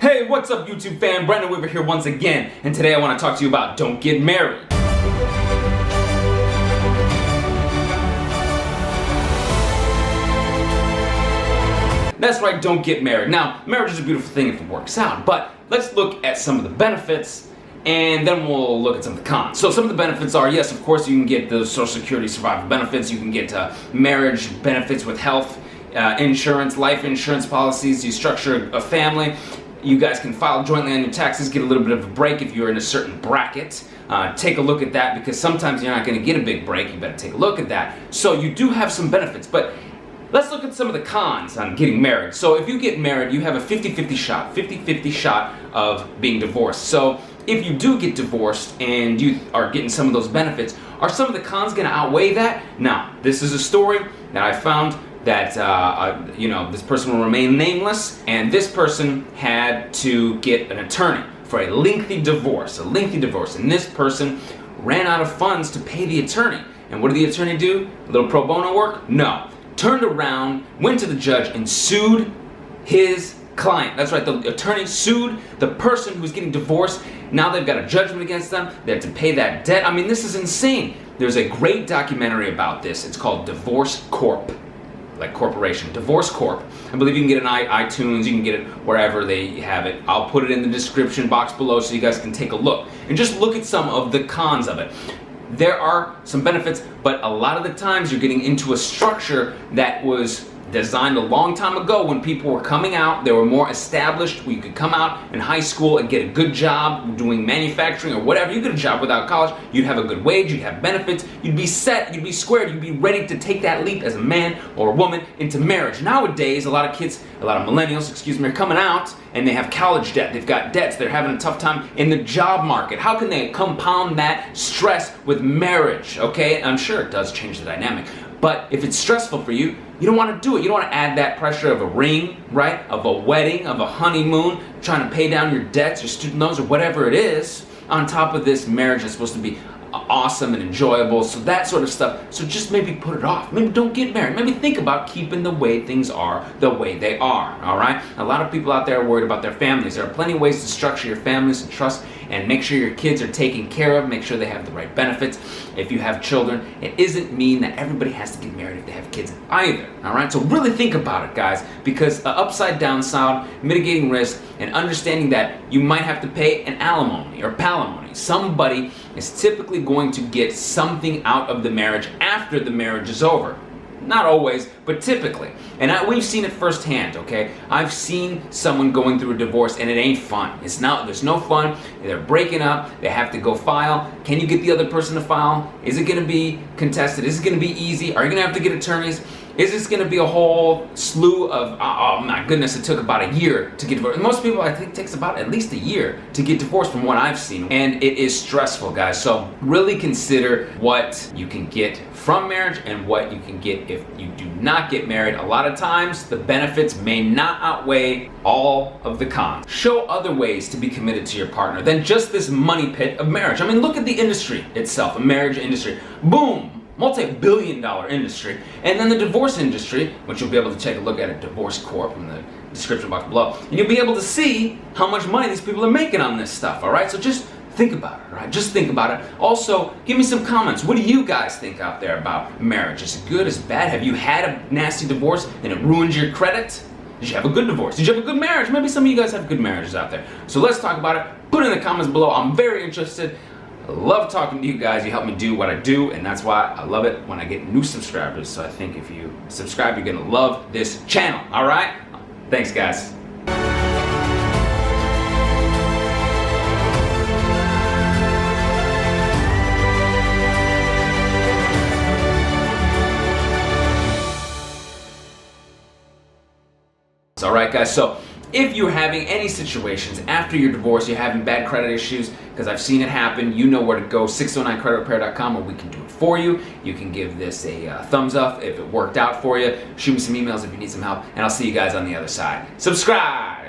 Hey, what's up YouTube fan? Brandon Weaver here once again, and today I want to talk to you about don't get married. That's right, don't get married. Now, marriage is a beautiful thing if it works out, but let's look at some of the benefits and then we'll look at some of the cons. So some of the benefits are, yes, of course, you can get the Social Security survival benefits, you can get marriage benefits with health insurance, life insurance policies, you structure a family, you guys can file jointly on your taxes, get a little bit of a break if you're in a certain bracket. Take a look at that because sometimes you're not going to get a big break, you better take a look at that. So you do have some benefits, but let's look at some of the cons on getting married. So if you get married, you have a 50-50 shot of being divorced. So if you do get divorced and you are getting some of those benefits, are some of the cons going to outweigh that? Now, this is a story that I found that, this person will remain nameless, and this person had to get an attorney for a lengthy divorce, and this person ran out of funds to pay the attorney. And what did the attorney do? A little pro bono work? No. Turned around, went to the judge, and sued his client. That's right, the attorney sued the person who was getting divorced. Now they've got a judgment against them. They have to pay that debt. I mean, this is insane. There's a great documentary about this. It's called Divorce Corp, like corporation. Divorce Corp. I believe you can get it on iTunes. You can get it wherever they have it. I'll put it in the description box below so you guys can take a look. And just look at some of the cons of it. There are some benefits, but a lot of the times you're getting into a structure that was designed a long time ago when people were coming out. They were more established, where you could come out in high school and get a good job doing manufacturing or whatever. You get a job without college, you'd have a good wage, you'd have benefits, you'd be set, you'd be squared, you'd be ready to take that leap as a man or a woman into marriage. Nowadays, a lot of millennials, are coming out and they have college debt, they've got debts, they're having a tough time in the job market. How can they compound that stress with marriage, okay? I'm sure it does change the dynamic. But if it's stressful for you, you don't want to do it. You don't want to add that pressure of a ring, right? Of a wedding, of a honeymoon, trying to pay down your debts, your student loans, or whatever it is. On top of this, marriage is supposed to be awesome and enjoyable, so that sort of stuff. So just maybe put it off. Maybe don't get married. Maybe think about keeping the way things are the way they are, all right? A lot of people out there are worried about their families. There are plenty of ways to structure your families and trust and make sure your kids are taken care of, make sure they have the right benefits. If you have children, it doesn't mean that everybody has to get married if they have kids either, all right? So really think about it, guys, because upside downside, mitigating risk, and understanding that you might have to pay an alimony or palimony. Somebody is typically going to get something out of the marriage after the marriage is over. Not always, but typically. And we've seen it firsthand, okay? I've seen someone going through a divorce and it ain't fun. There's no fun. They're breaking up. They have to go file. Can you get the other person to file? Is it going to be contested? Is it going to be easy? Are you going to have to get attorneys? Is this going to be a whole slew of, oh my goodness, it took about a year to get divorced. Most people, I think, it takes about at least a year to get divorced from what I've seen. And it is stressful, guys. So really consider what you can get from marriage and what you can get if you do not get married. A lot of times, the benefits may not outweigh all of the cons. Show other ways to be committed to your partner than just this money pit of marriage. I mean, look at the industry itself, a marriage industry. Boom! Multi-billion-dollar industry, and then the divorce industry, which you'll be able to take a look at Divorce Corp in the description box below, and you'll be able to see how much money these people are making on this stuff, all right? So just think about it, all right? Just think about it. Also, give me some comments. What do you guys think out there about marriage? Is it good? Is it bad? Have you had a nasty divorce and it ruined your credit? Did you have a good divorce? Did you have a good marriage? Maybe some of you guys have good marriages out there. So let's talk about it. Put it in the comments below. I'm very interested. I love talking to you guys. You help me do what I do, and that's why I love it when I get new subscribers. So I think if you subscribe, you're gonna love this channel, all right? Thanks, guys. All right, guys, so if you're having any situations after your divorce, you're having bad credit issues, because I've seen it happen, you know where to go, 609creditrepair.com, where we can do it for you. You can give this a thumbs up if it worked out for you. Shoot me some emails if you need some help, and I'll see you guys on the other side. Subscribe!